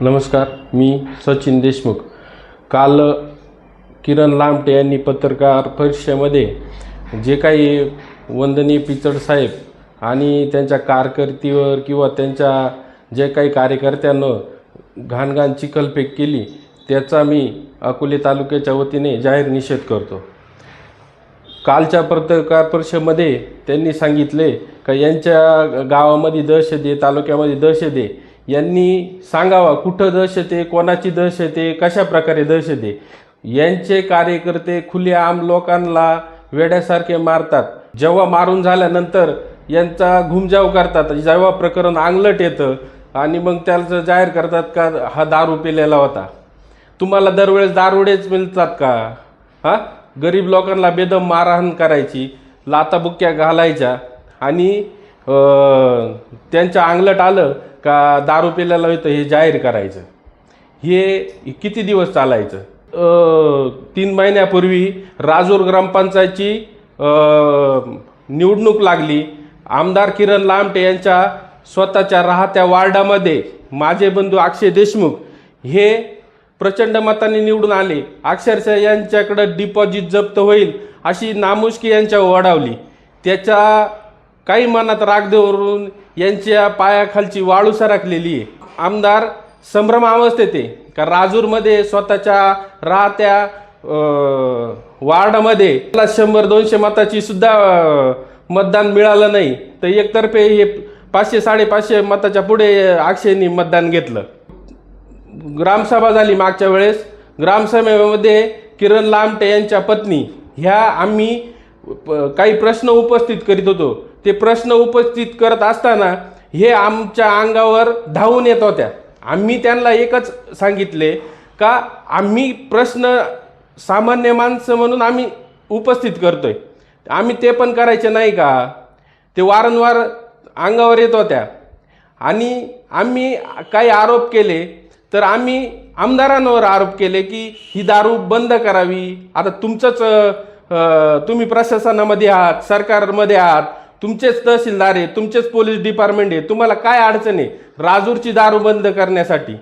नमस्कार, मी सचिन देशमुख। काल किरण लामटे यांनी पत्रकार परिषदेमध्ये जे काही वंदनीय पिचड साहेब आणि त्यांच्या कारकिर्दीवर किंवा त्यांच्या जे काही कार्यकर्त्यांना घाणघाण चिखलफेक केली त्याचा मी अकोले तालुक्याच्या वतीने जाहीर निषेध करतो। कालच्या पत्रकार परिषदेमध्ये त्यांनी सांगितले का यांच्या गावामध्ये दहशत आहे, तालुक्यामध्ये दहशत आहे। यांनी सांगावा कुठं दहशत आहे, कोणाची दहशत आहे, कशा प्रकारे दहशत आहे। यांचे कार्यकर्ते खुलेआम लोकांना वेड्यासारखे मारतात। जेव्हा मारून झाल्यानंतर यांचा घुमजाव करतात, जेव्हा प्रकरण अंगलट येतं आणि मग त्याला जाहीर करतात का हा दारू पिलेला होता। तुम्हाला दरवेळेस दारुडेच मिळतात का? हां, गरीब लोकांना बेदम मारहाण करायची, लाताबुक्क्या घालायच्या आणि त्यांच्या अंगलट आलं का दारू पिलेला होतं हे जाहीर करायचं। हे किती दिवस चालायचं? 3 महिन्यापूर्वी राजूर ग्रामपंचायतची निवडणूक लागली। आमदार किरण लामटे यांच्या स्वतःच्या राहत्या वार्डामध्ये माझे बंधू अक्षय देशमुख हे प्रचंड मताने निवडून आले। अक्षरशः यांच्याकडे डिपॉझिट जप्त होईल अशी नामुष्की यांच्यावर ओढावली। त्याच्या काही मनात राग धरून यांच्या पायाखालची वाळू सरकलेली आहे। आमदार संभ्रम अवस्थेत आहे का राजूरमध्ये स्वतःच्या राहत्या वार्डामध्ये 100-200 मताची सुद्धा मतदान मिळालं नाही, तर एकतर्फे हे 500-550 मताच्या पुढे अक्षयनी मतदान घेतलं। ग्रामसभा झाली मागच्या वेळेस। ग्रामसभेमध्ये किरण लामटे यांच्या पत्नी ह्या आम्ही काही प्रश्न उपस्थित करीत होतो। ते प्रश्न उपस्थित करत असताना हे आमच्या अंगावर धावून येत होत्या। आम्ही त्यांना एकच सांगितले का आम्ही प्रश्न सामान्य माणसं म्हणून आम्ही उपस्थित करतोय, आम्ही ते पण करायचे नाही का? ते वारंवार अंगावर येत होत्या आणि आम्ही काही आरोप केले तर आम्ही आमदारांवर आरोप केले की ही दारू बंद करावी। आता तुम्ही प्रशासनामध्ये आहात, सरकारमध्ये आहात, तुमचेच तहसीलदार आहे, तुमचेच पोलीस डिपार्टमेंट आहे, तुम्हाला काय अडचण आहे राजूरची दारू बंद करण्यासाठी?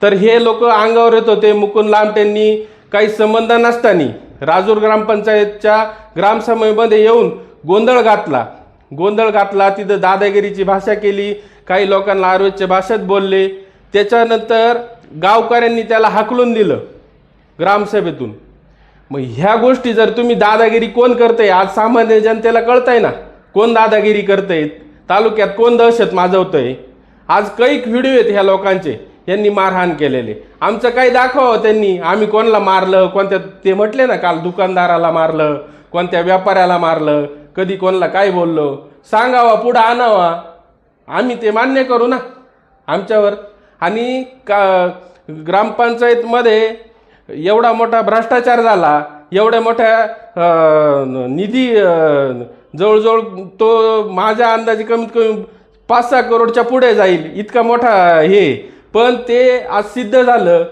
तर हे लोक अंगावर येत होते। मुकुंद लामटेंनी काही संबंध नसताना राजूर ग्रामपंचायतच्या ग्रामसभेमध्ये येऊन गोंधळ घातला। तिथं दादागिरीची भाषा केली, काही लोकांना आरोग्याच्या भाषेत बोलले। त्याच्यानंतर गावकऱ्यांनी त्याला हाकलून दिलं ग्रामसभेतून। मग ह्या गोष्टी जर तुम्ही दादागिरी कोण करतंय आज सामान्य जनतेला कळतंय ना, कोण दादागिरी करतंय, तालुक्यात कोण दहशत माजवतंय। आज काही व्हिडिओ आहेत ह्या लोकांचे, यांनी मारहाण केलेले। आमचं काही दाखवावं त्यांनी, आम्ही कोणाला मारलं, कोणत्या ते म्हटले ना काल दुकानदाराला मारलं, कोणत्या व्यापाऱ्याला मारलं, कधी कोणाला काय बोललो, सांगावा, पुढं आणावा, आम्ही ते मान्य करू ना आमच्यावर। आणि ग्रामपंचायतमध्ये एवढा मोठा भ्रष्टाचार झाला, एवढ्या मोठ्या निधी जवळजवळ तो माझ्या अंदाजे कमीत कमी 5-6 करोडच्या पुढे जाईल इतका मोठा हे, पण ते आज सिद्ध झालं।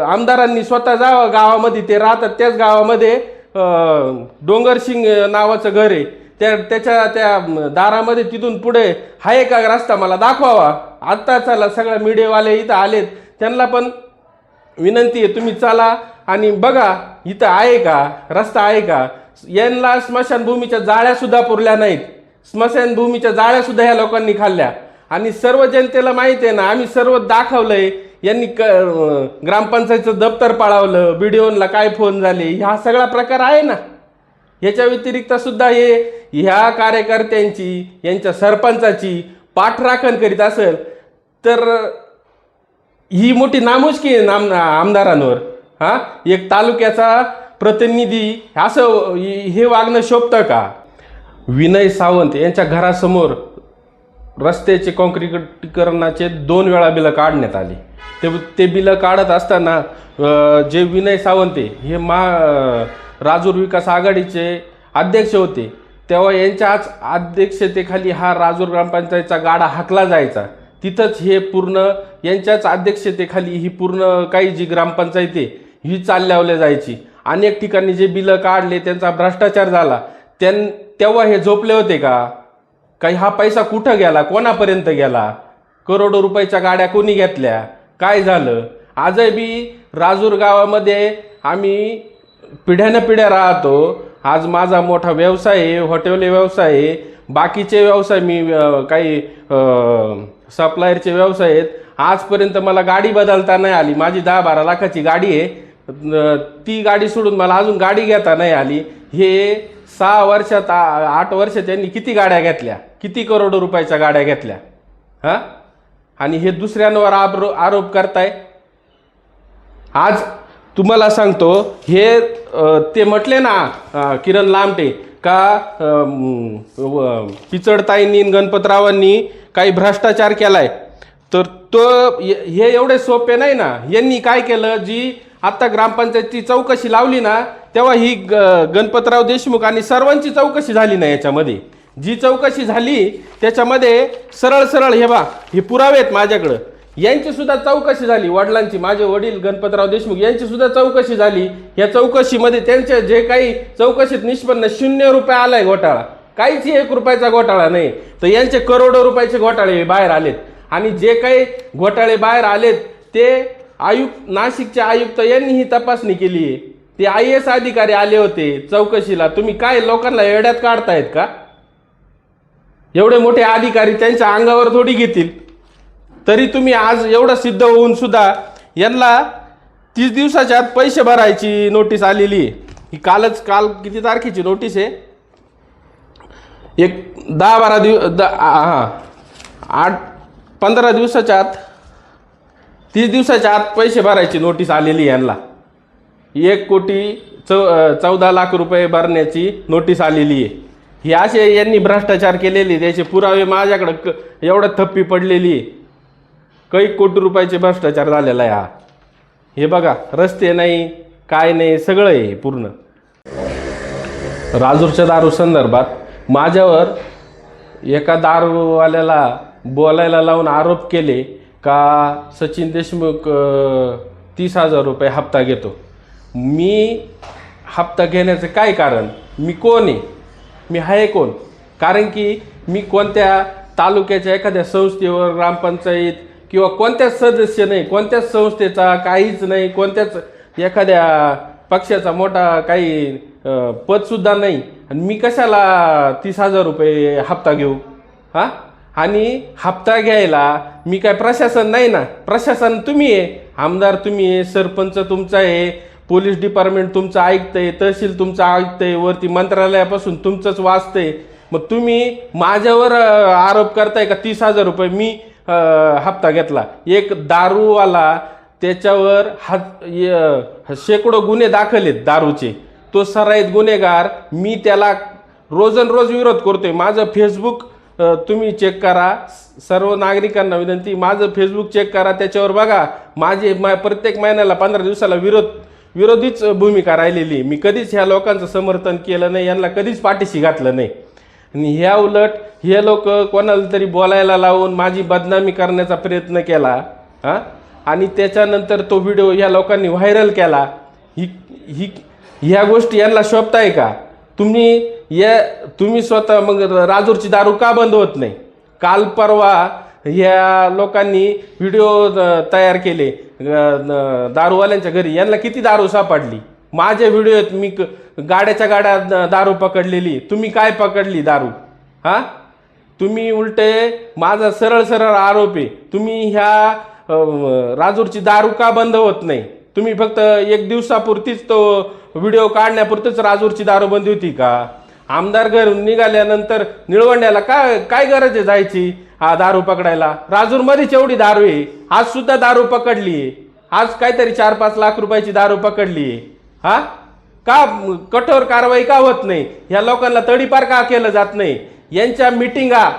आमदारांनी स्वतः जावं गावामध्ये, ते राहतात त्याच गावामध्ये डोंगरसिंग नावाचं घर आहे, त्याच्या त्या दारामध्ये तिथून पुढे आहे का रस्ता मला दाखवावा। आत्ता चला सगळ्या मीडियावाले इथं आलेत, त्यांना पण विनंती आहे तुम्ही चला आणि बघा इथं आहे का रस्ता आहे का। यांना स्मशानभूमीच्या जाळ्या सुद्धा पुरल्या नाहीत, स्मशानभूमीच्या जाळ्या सुद्धा ह्या लोकांनी खाल्ल्या आणि सर्व जनतेला माहिती आहे ना, आम्ही सर्व दाखवलंय। यांनी ग्रामपंचायतचं दप्तर पाळवलं, बीडीओला काय फोन झाले, हा सगळा प्रकार आहे ना। याच्या व्यतिरिक्त सुद्धा ह्या कार्यकर्त्यांची, यांच्या सरपंचाची पाठराखण करीत असेल तर ही मोठी नामुष्की आहे आमदारांवर। हां, एक तालुक्याचा प्रतिनिधी असं हे वागणं शोभतं का? विनय सावंत यांच्या घरासमोर रस्त्याचे काँक्रिटीकरणाचे 2 वेळा बिलं काढण्यात आली। ते बिलं काढत असताना जे विनय सावंत हे राजूर विकास आघाडीचे अध्यक्ष होते, तेव्हा यांच्याच अध्यक्षतेखाली हा राजूर ग्रामपंचायतचा गाडा हाकला जायचा। तिथंच हे पूर्ण यांच्याच अध्यक्षतेखाली ही पूर्ण काही जी ग्रामपंचायत आहे ही चालवल्या जायची। अनेक ठिकाणी जे बिलं काढले त्यांचा भ्रष्टाचार झाला, तेव्हा हे झोपले होते का? काही हा पैसा कुठं गेला, कोणापर्यंत गेला, करोडो रुपयाच्या गाड्या कोणी घेतल्या, काय झालं? आजही बी राजूर गावामध्ये आम्ही पिढ्यानपिढ्या राहतो. आज माझा मोठा व्यवसाय आहे, हॉटेल व्यवसाय आहे, बाकीचे व्यवसाय मी काही सप्लायरचे व्यवसाय आहेत. आजपर्यंत मला गाडी बदलता नाही आली. माझी 10-12 लाखाची गाडी आहे, ती गाडी सोडून मला अजून गाडी घेता नाही आली. हे 6 वर्षात 8 वर्षात त्यांनी किती गाड्या घेतल्या, किती करोडो रुपयाच्या गाड्या घेतल्या हां. आणि हे दुसऱ्यांवर आरोप करताय. आज तुम्हाला सांगतो, हे ते म्हटले ना किरण लामटे का पिचडताईंनी गणपतरावांनी काही भ्रष्टाचार केलाय, तर तो हे एवढे सोपे नाही ना. यांनी काय केलं, जी आत्ता ग्रामपंचायतची चौकशी लावली ना, तेव्हा ही गणपतराव देशमुख आणि सर्वांची चौकशी झाली ना. याच्यामध्ये जी चौकशी झाली त्याच्यामध्ये सरळ सरळ हे पुरावे आहेत माझ्याकडं, यांची सुद्धा चौकशी झाली. वडिलांची, माझे वडील गणपतराव देशमुख यांची सुद्धा चौकशी झाली. या चौकशीमध्ये त्यांच्या जे काही चौकशीत निष्पन्न 0 रुपये आलाय घोटाळा, काहीच 1 रुपयाचा घोटाळा नाही. तर यांचे करोडो रुपयाचे घोटाळे बाहेर आलेत. आणि जे काही घोटाळे बाहेर आलेत ते नाशिकचे आयुक्त यांनी ही तपासणी केली आहे. ते IAS अधिकारी आले होते चौकशीला. तुम्ही काय लोकांना येड्यात काढतायत का? एवढे मोठे अधिकारी त्यांच्या अंगावर थोडी घेतील. तरी तुम्ही आज एवढं सिद्ध होऊन सुद्धा यांना 30 दिवसाच्या आत पैसे भरायची नोटीस आलेली आहे. ही काल किती तारखेची नोटीस आहे? एक 10-12 दिवस 15 दिवसाच्या आत, 30 दिवसाच्या आत पैसे भरायची नोटीस आलेली यांना. 1,14 लाख रुपये भरण्याची नोटीस आलेली आहे. हे असे यांनी भ्रष्टाचार केलेले, त्याचे पुरावे माझ्याकडं एवढं थप्पी पडलेली आहे. काही कोटी रुपयाचे भ्रष्टाचार झालेला आहे हा. हे बघा, रस्ते नाही, काय नाही, सगळं आहे पूर्ण. राजूरच्या दारू संदर्भात माझ्यावर एका दारूवाल्याला बोलायला लावून आरोप केले का सचिन देशमुख 30,000 रुपये हप्ता घेतो. मी हप्ता घेण्याचं काय कारण? मी कोण आहे? मी आहे कोण? कारण की मी कोणत्या तालुक्याच्या एखाद्या संस्थेवर, ग्रामपंचायत किंवा कोणत्याच सदस्य नाही, कोणत्याच संस्थेचा काहीच नाही, कोणत्याच एखाद्या पक्षाचा मोठा काही पदसुद्धा नाही. आणि मी कशाला 30,000 रुपये हप्ता घेऊ हां? आणि हप्ता घ्यायला मी काय प्रशासन नाही ना. प्रशासन तुम्ही आहे, आमदार तुम्ही आहे, सरपंच तुमचा आहे, पोलीस डिपार्टमेंट तुमचं ऐकतंय, तहसील तुमचं ऐकतंय, वरती मंत्रालयापासून तुमचंच वाचतंय. मग तुम्ही माझ्यावर आरोप करताय का 30,000 रुपये मी हप्ता घेतला? एक दारूवाला, त्याच्यावर शेकडो गुन्हे दाखल आहेत दारूचे, तो सराईत गुन्हेगार. मी त्याला रोजनरोज विरोध करतोय. माझं फेसबुक तुम्ही चेक करा, सर्व नागरिकांना विनंती, माझं फेसबुक चेक करा, त्याच्यावर बघा माझे प्रत्येक महिन्याला 15 दिवसाला विरोधीच भूमिका राहिलेली. मी कधीच ह्या लोकांचं समर्थन केलं नाही, यांना कधीच पाठीशी घातलं नाही. आणि ह्या उलट हे लोक कोणाला तरी बोलायला लावून माझी बदनामी करण्याचा प्रयत्न केला हां. आणि त्याच्यानंतर तो व्हिडिओ ह्या लोकांनी व्हायरल केला. ह्या गोष्टी यांना शोभताय का? तुम्ही स्वतः मग राजूरची दारू का बंद होत नाही? काल परवा ह्या लोकांनी व्हिडिओ तयार केले दारूवाल्यांच्या घरी. यांना किती दारू सापडली? माझे व्हिडिओ आहेत, मी गाड्याच्या गाड्या दारू पकडलेली. तुम्ही काय पकडली दारू हां? तुम्ही उलटे माझा सरळ सरळ आरोप आहे, तुम्ही ह्या राजूरची दारू का बंद होत नाही? तुम्ही फक्त 1 दिवसापुरतीच तो व्हिडिओ काढण्यापुरतीच राजूरची दारूबंदी होती का? आमदार घरून निघाल्यानंतर निळवंड्याला काय गरज आहे जायची दारू पकडायला? राजूरमध्येच एवढी दारू आहे. आज सुद्धा दारू पकडली आहे. आज काहीतरी 4-5 लाख रुपयाची दारू पकडली आहे हा. का कठोर कारवाई का होत नाही? ह्या लोकांना तडीपार का केलं जात नाही? यांच्या मिटिंगा,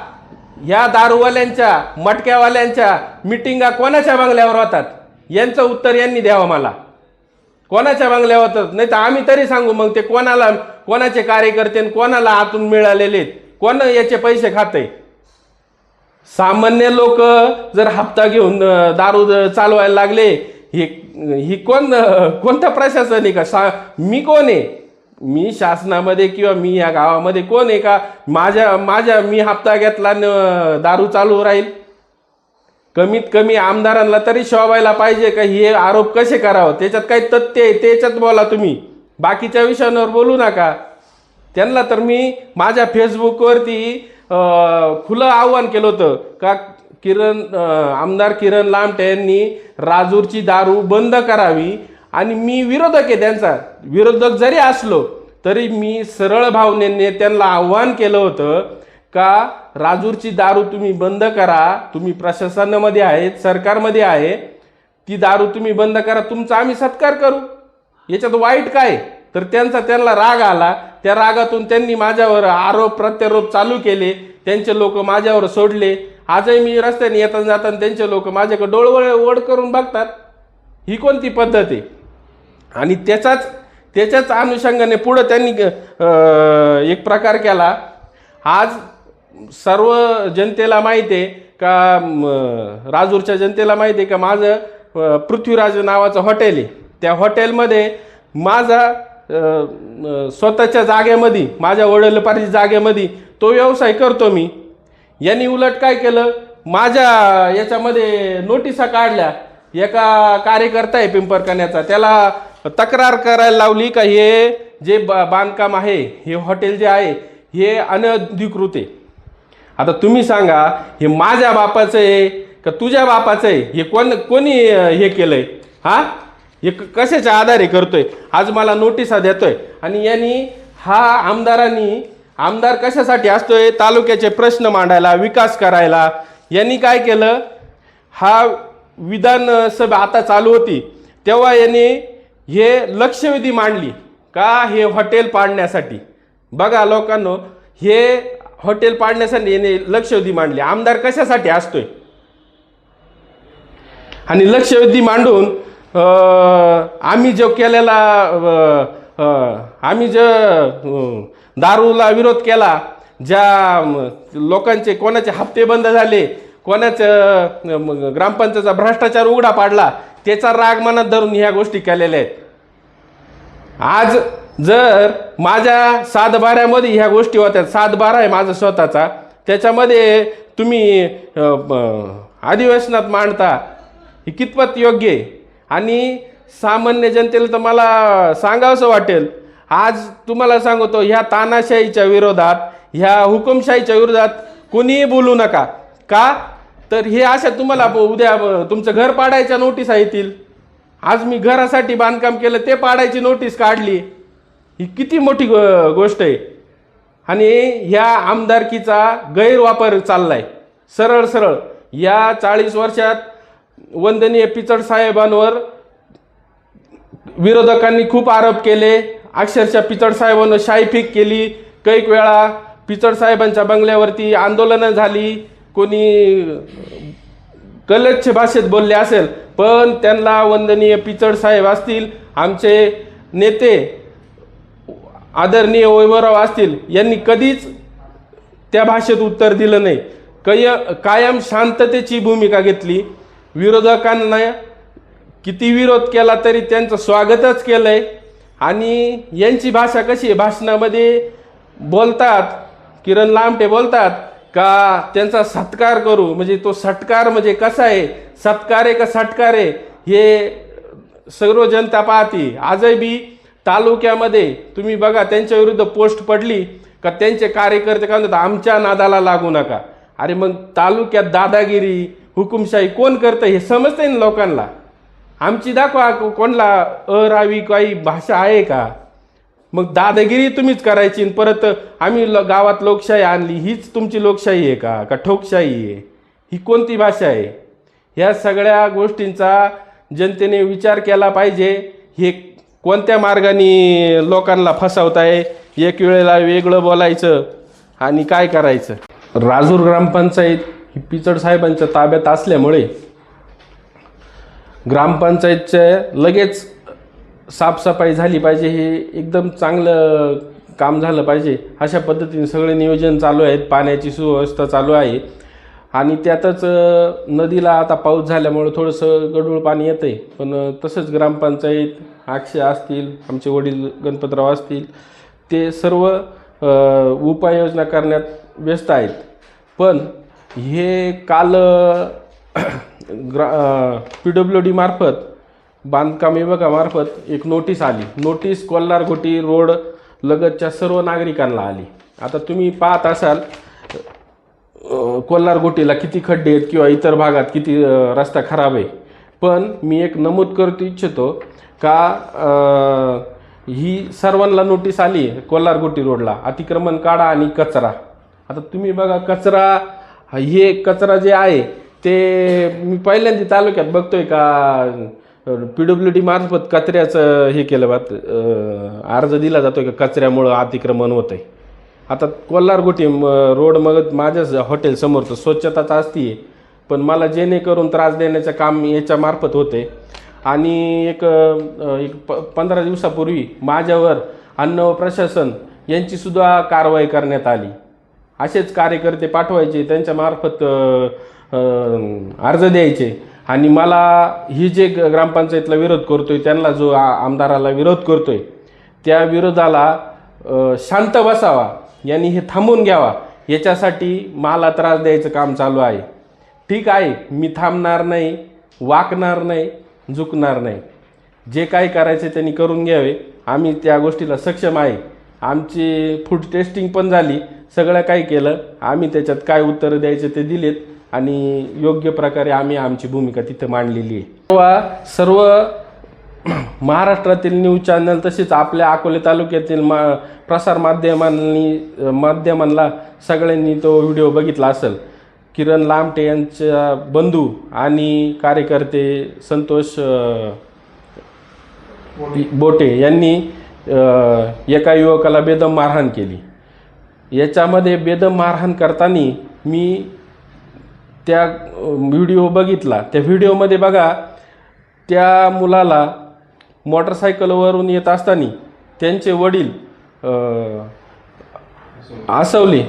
ह्या दारूवाल्यांच्या, मटक्यावाल्यांच्या मिटिंगा कोणाच्या बंगल्यावर होतात? यांचं उत्तर यांनी द्यावं मला. कोणाच्या बंगल्यावर होतात? नाही तर आम्ही तरी सांगू मग ते कोणाचे कार्यकर्ते आणि कोणाला आतून मिळालेले, कोण याचे पैसे खाते? सामान्य लोक जर हप्ता घेऊन दारू चालवायला लागले, ही कोणतं प्रशासन आहे का? मी कोण आहे? मी शासनामध्ये किंवा मी या गावामध्ये कोण आहे का मी हप्ता घेतला दारू चालू राहील? कमीत कमी आमदारांना तरी शोभायला पाहिजे का हे आरोप कसे करावं, त्याच्यात काही तथ्य आहे त्याच्यात बोला तुम्ही, बाकीच्या विषयांवर बोलू नका. त्यांना तर मी माझ्या फेसबुकवरती खुलं आव्हान केलं होतं का आमदार किरण लामटे यांनी राजूरची दारू बंद करावी. आणि मी विरोधक आहे त्यांचा, विरोधक जरी असलो तरी मी सरळ भावनेने त्यांना आव्हान केलं होतं का राजूरची दारू तुम्ही बंद करा, तुम्ही प्रशासनामध्ये आहेत, सरकारमध्ये आहे, ती दारू तुम्ही बंद करा, तुमचा आम्ही सत्कार करू, याच्यात वाईट काय. तर त्यांना राग आला, त्या रागातून त्यांनी माझ्यावर आरोप प्रत्यारोप चालू केले, त्यांचे लोक माझ्यावर सोडले. आजही मी रस्त्याने येताना जाताना त्यांचे लोक माझ्याकडे डोळवळ ओढ करून बघतात, ही कोणती पद्धत आहे. आणि त्याच्याच अनुषंगाने पुढं त्यांनी एक प्रकार केला. आज सर्व जनतेला माहिती आहे का, राजूरच्या जनतेला माहिती आहे का, माझं पृथ्वीराज नावाचं हॉटेल आहे. त्या हॉटेलमध्ये माझा स्वतःच्या जागेमध्ये, माझ्या वडिलोपार्जित जागेमध्ये तो व्यवसाय करतो मी. यांनी उलट काय केलं, माझ्या याच्यामध्ये नोटिसा काढल्या. एका कार्यकर्ता आहे पिंपरकण्याचा, त्याला तक्रार करायला लावली का हे जे बांधकाम आहे, हे हॉटेल जे आहे हे अनधिकृत आहे. आता तुम्ही सांगा, हे माझ्या बापाचं आहे का तुझ्या बापाचं आहे, हे कोणी हे केलंय, हा हे कशाच्या आधारे करतोय. आज मला नोटिसा देतोय. आणि यांनी आमदार कशासाठी असतोय, तालुक्याचे प्रश्न मांडायला, विकास करायला. यांनी काय केलं, हा विधानसभा आता चालू होती तेव्हा यांनी हे लक्षवेधी मांडली का हे हॉटेल पाडण्यासाठी. बघा लोकांनो, हे हॉटेल पाडण्यासाठी याने लक्षवेधी मांडली. आमदार कशासाठी असतोय. आणि लक्षवेधी मांडून आम्ही जो दारूला विरोध केला, ज्या लोकांचे कोणाचे हप्ते बंद झाले, कोणाचं ग्रामपंचायतचा भ्रष्टाचार उघडा पाडला, त्याचा राग मनात धरून ह्या गोष्टी केलेल्या आहेत. आज जर माझ्या सातबाऱ्यामध्ये ह्या गोष्टी होत्या, सातबारा आहे माझा स्वतःचा, त्याच्यामध्ये तुम्ही अधिवेशनात मांडता, हे कितपत योग्य आहे. आणि सामान्य जनतेला तर मला सांगावंसं वाटेल, आज तुम्हाला सांगतो, ह्या तानाशाहीच्या विरोधात, ह्या हुकुमशाहीच्या विरोधात कोणीही बोलू नका. का तर हे अशा तुम्हाला उद्या तुमचं घर पाडायच्या नोटीसा येतील. आज मी घरासाठी बांधकाम केलं, ते पाडायची नोटीस काढली, ही किती मोठी गोष्ट आहे. आणि ह्या आमदारकीचा गैरवापर चाललाय सरळ. या 40 वर्षात वंदनीय पिचड साहेबांवर विरोधकांनी खूप आरोप केले. अक्षरशः पिचड साहेबांना शाईफीक केली. कैक वेळा पिचड साहेबांच्या बंगल्यावरती आंदोलनं झाली. कोणी गलच्छ भाषेत बोलले असेल, पण त्यांना वंदनीय पिचड साहेब असतील, आमचे नेते आदरणीय वैभवराव असतील, यांनी कधीच त्या भाषेत उत्तर दिलं नाही. कायम शांततेची भूमिका घेतली. विरोधकांना किती विरोध केला तरी त्यांचं स्वागतच केलंय. आणि यांची भाषा कशी आहे, भाषणामध्ये बोलतात, किरण लामटे बोलतात का त्यांचा सत्कार करू, म्हणजे तो सत्कार म्हणजे कसा आहे, सत्कार आहे का सत्कार आहे, हे सर्व जनता पाहते. आजही बी तालुक्यामध्ये तुम्ही बघा, त्यांच्या विरुद्ध पोस्ट पडली का त्यांचे कार्यकर्ते काय म्हणतात, आमच्या नादाला लागू नका. अरे मग तालुक्यात दादागिरी, हुकुमशाही कोण करतं हे समजतंय ना लोकांना. आमची दाखवा कोणला अरावी काही भाषा आहे का. मग दादागिरी तुम्हीच करायची, परत आम्ही गावात लोकशाही आणली, हीच तुमची लोकशाही आहे का ठोकशाही आहे, ही कोणती भाषा आहे. ह्या सगळ्या गोष्टींचा जनतेने विचार केला पाहिजे. हे कोणत्या मार्गाने लोकांना फसवताय, एक वेळेला वेगळं बोलायचं आणि काय करायचं. राजूर ग्रामपंचायत ही पिचड साहेबांच्या ताब्यात असल्यामुळे ग्रामपंचायतच्या लगेच साफसफाई झाली पाहिजे, हे एकदम चांगलं काम झालं पाहिजे. अशा पद्धतीने सगळे नियोजन चालू आहेत, पाण्याची सुव्यवस्था चालू आहे. आणि त्यातच नदीला आता पाऊस झाल्यामुळे थोडंसं गढूळ पाणी येतं आहे, पण तसंच ग्रामपंचायत, अक्षय असतील, आमचे वडील गणपतराव असतील, ते सर्व उपाययोजना करण्यात व्यस्त आहेत. पण हे काल PWD मार्फत, बांधकाम विभागामार्फत एक नोटीस आली. नोटीस कोल्हार-घोटी रोड लगतच्या सर्व नागरिकांना आली. आता तुम्ही पाहत असाल कोल्हार-घोटीला किती खड्डे आहेत किंवा इतर भागात किती रस्ता खराब आहे. पण मी एक नमूद करतो इच्छितो का ही सर्वांना नोटीस आली कोल्हार-घोटी रोडला अतिक्रमण काढा आणि कचरा. आता तुम्ही बघा हे कचरा जे आहे ते मी पहिल्यांदा तालुक्यात बघतोय का PWD मार्फत कचऱ्याचं हे केलं अर्ज दिला जातोय का कचऱ्यामुळं अतिक्रमण होतंय. आता कोल्हार-घोटी रोड मग माझ्या हॉटेल समोर तर स्वच्छताच असते, पण मला जेणेकरून त्रास देण्याचं काम याच्या मार्फत होते. आणि एक 15 दिवसापूर्वी माझ्यावर अन्न व प्रशासन यांचीसुद्धा कारवाई करण्यात आली. असेच कार्यकर्ते पाठवायचे, त्यांच्या मार्फत अर्ज द्यायचे. आणि मला ही जे ग्रामपंचायतला विरोध करतोय, त्यांना जो आमदाराला विरोध करतोय, त्या विरोधाला शांत बसावा, यांनी हे थांबून घ्यावा, याच्यासाठी मला त्रास द्यायचं काम चालू आहे. ठीक आहे, मी थांबणार नाही, वाकणार नाही, झुकणार नाही. जे काही करायचे त्यांनी करून घ्यावे. आम्ही त्या गोष्टीला सक्षम आहे. आमची फूड टेस्टिंग पण झाली, सगळं काही केलं. आम्ही त्याच्यात काय उत्तरं द्यायचे ते दिलेत आणि योग्य प्रकारे आम्ही आमची भूमिका तिथं मांडलेली आहे. सर्व महाराष्ट्रातील न्यूज चॅनल तसेच आपल्या अकोले तालुक्यातील प्रसार माध्यमांना सगळ्यांनी तो व्हिडिओ बघितला असेल. किरण लामटे यांच्या बंधू आणि कार्यकर्ते संतोष बोटे यांनी एका युवकाला बेदम मारहाण केली. याच्यामध्ये बेदम मारहाण करताना मी त्या व्हिडिओ बघितला. त्या व्हिडिओमध्ये बघा, त्या मुलाला मोटरसायकलवरून येत असताना त्यांचे वडील आसवले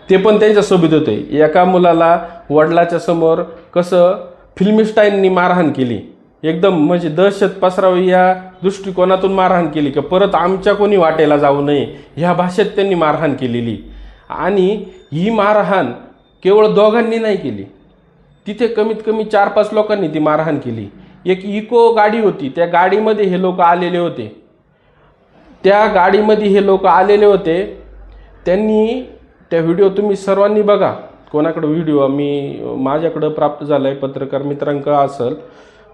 ते पण त्यांच्यासोबत होते. एका मुलाला वडिलाच्या समोर कसं फिल्मिस्टाईननी मारहाण केली, एकदम म्हणजे दहशत पसरावी या दृष्टिकोनातून मारहाण केली की परत आमच्या कोणी वाटेला जाऊ नये ह्या भाषेत त्यांनी मारहाण केलेली. आणि ही मारहाण केवळ दोघांनी नाही केली, तिथे कमीत कमी 4-5 लोकांनी ती मारहाण केली. एक इको गाडी होती, त्या गाडीमध्ये हे लोक आलेले होते. त्यांनी त्या व्हिडिओ तुम्ही सर्वांनी बघा. कोणाकडे व्हिडिओ माझ्याकडं प्राप्त झाला आहे, पत्रकार मित्रांकडे असेल.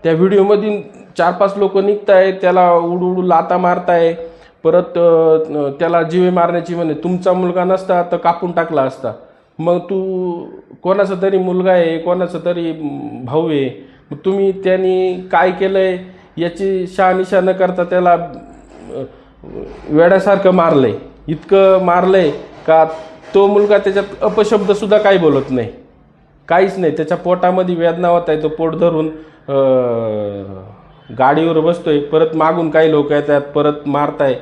त्या व्हिडिओमधून 4-5 लोक निघताय, त्याला उडू लाता मारताय, परत त्याला जीवे मारण्याची म्हणे. तुमचा मुलगा नसता तर कापून टाकला असता. मग तू कोणाचा तरी मुलगा आहे, कोणाचा तरी भाऊ आहे, मग तुम्ही त्यांनी काय केलं आहे याची शहानिशा न करता त्याला वेड्यासारखं मारलं आहे. इतकं मारलं आहे का तो मुलगा त्याच्यात अपशब्दसुद्धा काही बोलत नाही, काहीच नाही. त्याच्या पोटामध्ये वेदना होत आहे, तो पोट धरून गाडीवर बसतोय. परत मागून काही लोक येतात, परत मारताय.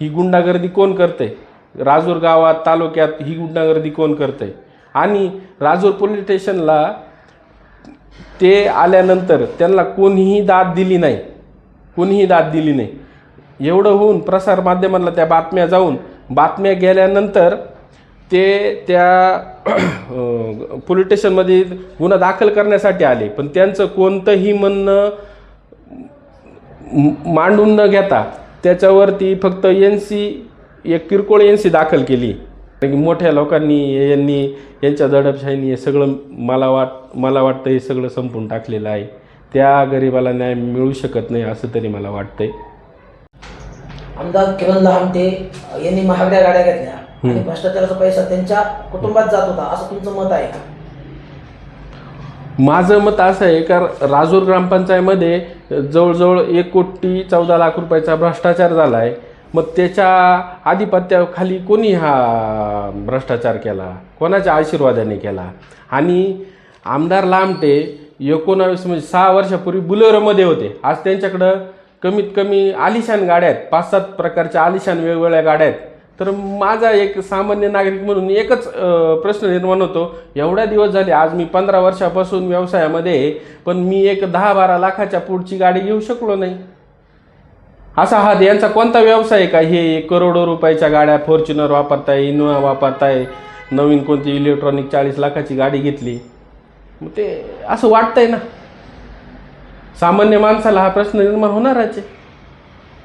ही गुंडागर्दी कोण करते? राजूर गावात तालुक्यात ही गुंडागर्दी कोण करते? आणि राजूर पोलीस स्टेशनला ते आल्यानंतर त्यांना कोणीही दाद दिली नाही. एवढं होऊन प्रसार माध्यमांना त्या बातम्या गेल्यानंतर ते त्या पोलीस स्टेशनमध्ये गुन्हा दाखल करण्यासाठी आले. पण त्यांचं कोणतंही म्हणणं मांडून न घेता त्याच्यावरती फक्त एक किरकोळ NC दाखल केली. मोठ्या लोकांनी यांच्या दडपशाहीने हे सगळं मला वाटतं हे सगळं संपून टाकलेलं आहे. त्या गरिबाला न्याय मिळू शकत नाही असं तरी मला वाटतंय. आमदार किरण लामटे यांनी महागड्या गाड्या घेतल्या आणि भ्रष्टाचाराचा पैसा त्यांच्या कुटुंबात जात होता, असं तुमचं मत आहे का? माझं मत असं आहे का राजूर ग्रामपंचायतमध्ये जवळजवळ 1,14,00,000 रुपयाचा भ्रष्टाचार झाला आहे. मग त्याच्या आधिपत्याखाली कोणी हा भ्रष्टाचार केला, कोणाच्या आशीर्वादाने केला? आणि आमदार लामटे 6 वर्षापूर्वी बुलेरोमध्ये होते. आज त्यांच्याकडं कमीत कमी आलिशान गाड्या आहेत, 5-7 प्रकारच्या आलिशान वेगवेगळ्या गाड्या आहेत. तर माझा एक सामान्य नागरिक म्हणून एकच प्रश्न निर्माण होतो, एवढ्या दिवस झाले, आज मी 15 वर्षापासून व्यवसायामध्ये, पण मी एक 10-12 लाखाच्या पुढची गाडी घेऊ शकलो नाही. असा हा यांचा कोणता व्यवसाय का हे करोडो रुपयाच्या गाड्या, फॉर्च्युनर वापरताय, इनोवा वापरताय, नवीन कोणती इलेक्ट्रॉनिक 40 लाखाची गाडी घेतली. मग ते असं वाटतंय ना, सामान्य माणसाला हा प्रश्न निर्माण होणारच आहे.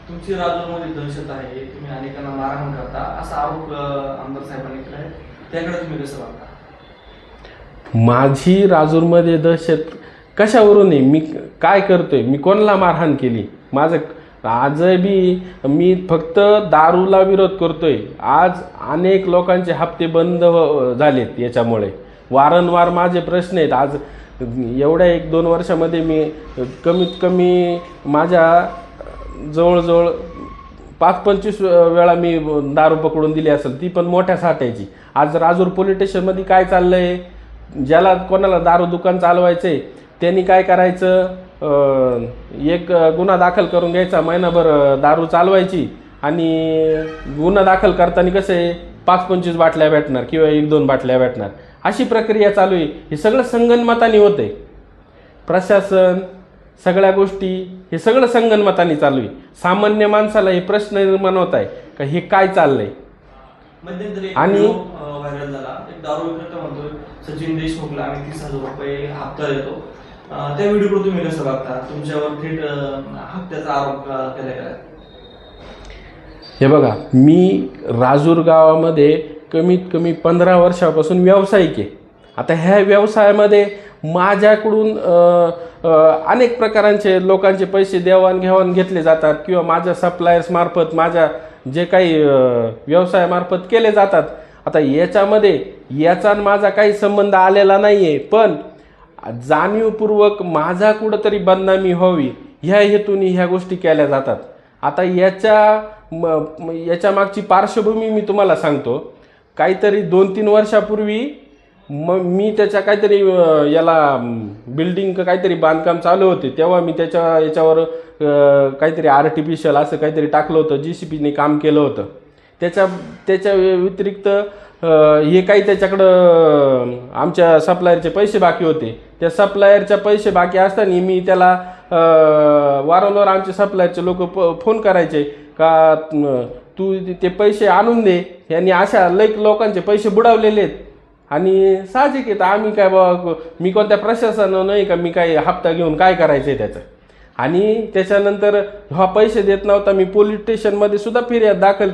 तुमची राजूरमध्ये दहशत आहे, तुम्ही अनेकांना मारहाण करता असा आरोप आमदार साहेबांनी केला आहे, त्याकडे तुम्ही कसं बघता? माझी राजूरमध्ये दहशत कशावरून आहे? मी काय करतोय? मी कोणाला मारहाण केली? माझं आज बी मी फक्त दारूला विरोध करतोय. आज अनेक लोकांचे हप्ते बंद झालेत याच्यामुळे. वारंवार माझे प्रश्न आहेत. आज एवढ्या 1-2 वर्षामध्ये मी कमीत कमी माझ्या जवळजवळ 5-25 वेळा मी दारू पकडून दिली असेल, ती पण मोठ्या साठ्याची. आज राजूर पोलीस स्टेशनमध्ये काय चाललं आहे? ज्याला कोणाला दारू दुकान चालवायचं आहे त्यांनी काय करायचं, एक गुन्हा दाखल करून घ्यायचा, महिनाभर दारू चालवायची आणि गुन्हा दाखल करताना कसं आहे 5-25 बाटल्या भेटणार किंवा 1-2 बाटल्या भेटणार, अशी प्रक्रिया चालू आहे. हे सगळं संगनमताने होतं आहे. प्रशासन, सगळ्या गोष्टी हे सगळं संगनमताने चालू आहे. सामान्य माणसाला हे प्रश्न निर्माण होत आहे का हे काय चाललंय? मध्यंतरी आणि व्हायरल झाला, एक दारू विक्रेता म्हणतो सचिन देशमुखला आम्ही 30,000 रुपये हप्ता देतो. त्या व्हिडिओकडे तुम्ही कसं बघता? तुमच्यावर थेट हप्त्याचा आरोप केला गेला. हे बघा, मी राजूर गावामध्ये कमीत कमी 15 वर्षापासून व्यावसायिक आहे. आता ह्या व्यवसायामध्ये माझ्याकडून अनेक प्रकारांचे लोकांचे पैसे देवाणघेवाण घेतले जातात किंवा माझ्या सप्लायर्स मार्फत, माझ्या जे काही व्यवसायामार्फत केले जातात. आता याच्यामध्ये याचा माझा काही संबंध आलेला नाही आहे, पण जाणीवपूर्वक माझा कुठंतरी बदनामी व्हावी ह्या हेतूने ह्या गोष्टी केल्या जातात. आता याच्या मागची पार्श्वभूमी मी तुम्हाला सांगतो. काहीतरी 2-3 वर्षापूर्वी मी त्याच्या काहीतरी याला बिल्डिंग काहीतरी बांधकाम चालू होते, तेव्हा मी याच्यावर काहीतरी आर्टिफिशियल असं काहीतरी टाकलं होतं, JCPने काम केलं होतं. त्याच्या व्यतिरिक्त हे काही त्याच्याकडं आमच्या सप्लायरचे पैसे बाकी होते. त्या सप्लायरच्या पैसे बाकी असताना मी त्याला वारंवार आमचे सप्लायरचे लोक फोन करायचे का तू ते पैसे आणून दे, यांनी अशा लईक लोकांचे पैसे बुडवलेले आहेत. आणि साहजिक आहे, तर आम्ही काय बाबा, मी कोणत्या प्रशासनानं नाही का मी काय हप्ता घेऊन काय करायचं आहे त्याचं. आणि त्याच्यानंतर हा पैसे देत नव्हता. मी पोलीस स्टेशनमध्ये सुद्धा फिर्याद दाखल,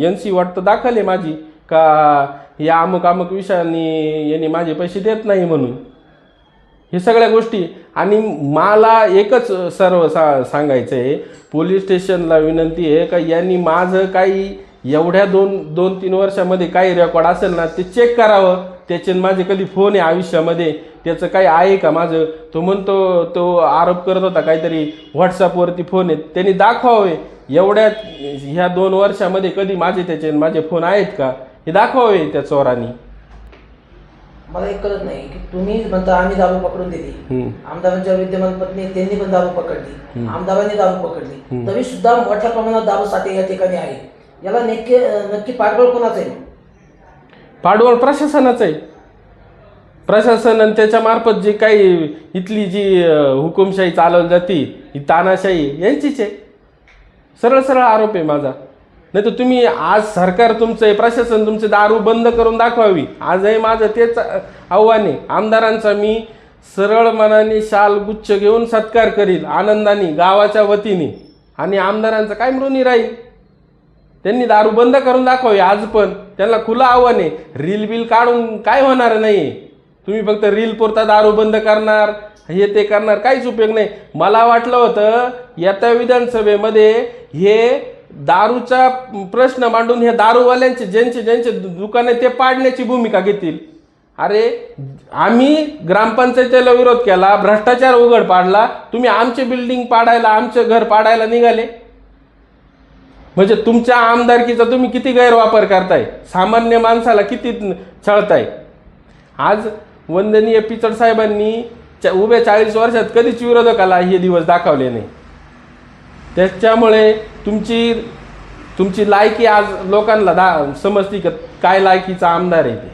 NC वाटतं दाखल आहे माझी, का या अमुक विषयाने यांनी माझे पैसे देत नाही म्हणून. हे सगळ्या गोष्टी. आणि मला एकच सांगायचं आहे, पोलीस स्टेशनला विनंती आहे का यांनी माझं काही एवढ्या 2-3 वर्षामध्ये काही रेकॉर्ड असेल ना ते चेक करावं. त्याचे माझे कधी फोन आहे आयुष्यामध्ये, त्याचं काही आहे का माझं? तो म्हणतो, तो आरोप करत होता काहीतरी व्हॉट्सअपवरती फोन आहेत, त्यांनी दाखवावे. ह्या 2 वर्षामध्ये कधी माझे फोन आहेत का हे दाखवावे त्या चोरांनी. मला एक कळत नाही की तुम्ही म्हणता आम्ही दारू पकडून दिली, आमदारांच्या विद्यमान पत्नी त्यांनी पण दारू पकडली, आमदारांनी दारू पकडली, तरी सुद्धा मोठ्या प्रमाणात दारू साठे या ठिकाणी आहे. याला नक्की पाठबळ कोणाचं आहे? पाठबळ प्रशासनाचं आहे. प्रशासन आणि त्याच्या मार्फत जे काही इथली जी हुकुमशाही चालवली जाते, ही तानाशाही यांचीच आहे. सरळ आरोप आहे माझा. नाही तर तुम्ही आज सरकार तुमचं आहे, प्रशासन तुमचे दारू बंद करून दाखवावी. आजही माझं तेच आव्हान आहे. आमदारांचा मी सरळ मनाने शाल गुच्छ घेऊन सत्कार करील आनंदाने गावाच्या वतीने. आणि आमदारांचं काय मृणी राहील, त्यांनी दारू बंद करून दाखवावी. आज पण त्यांना खुलं आव्हान आहे. रील बिल काढून काय होणार नाही. तुम्ही फक्त रील पुरता दारू बंद करणार, हे ते करणार, काहीच उपयोग नाही. मला वाटलं होतं येत्या विधानसभेमध्ये हे दारूचा प्रश्न मांडून हे दारूवाल्यांचे ज्यांचे दुकान आहे ते पाडण्याची भूमिका घेतील. अरे आम्ही ग्रामपंचायतीला विरोध केला, भ्रष्टाचार उघड पाडला, तुम्ही आमचे बिल्डिंग पाडायला, आमचे घर पाडायला निघाले. म्हणजे तुमच्या आमदारकीचा तुम्ही किती गैरवापर करताय, सामान्य माणसाला किती छळताय. आज वंदनीय पिचड साहेबांनी उभ्या 40 वर्षात कधीच विरोधकाला हे दिवस दाखवले नाही. त्याच्यामुळे तुमची लायकी आज लोकांना समजती का काय लायकीचा आमदार आहे ते.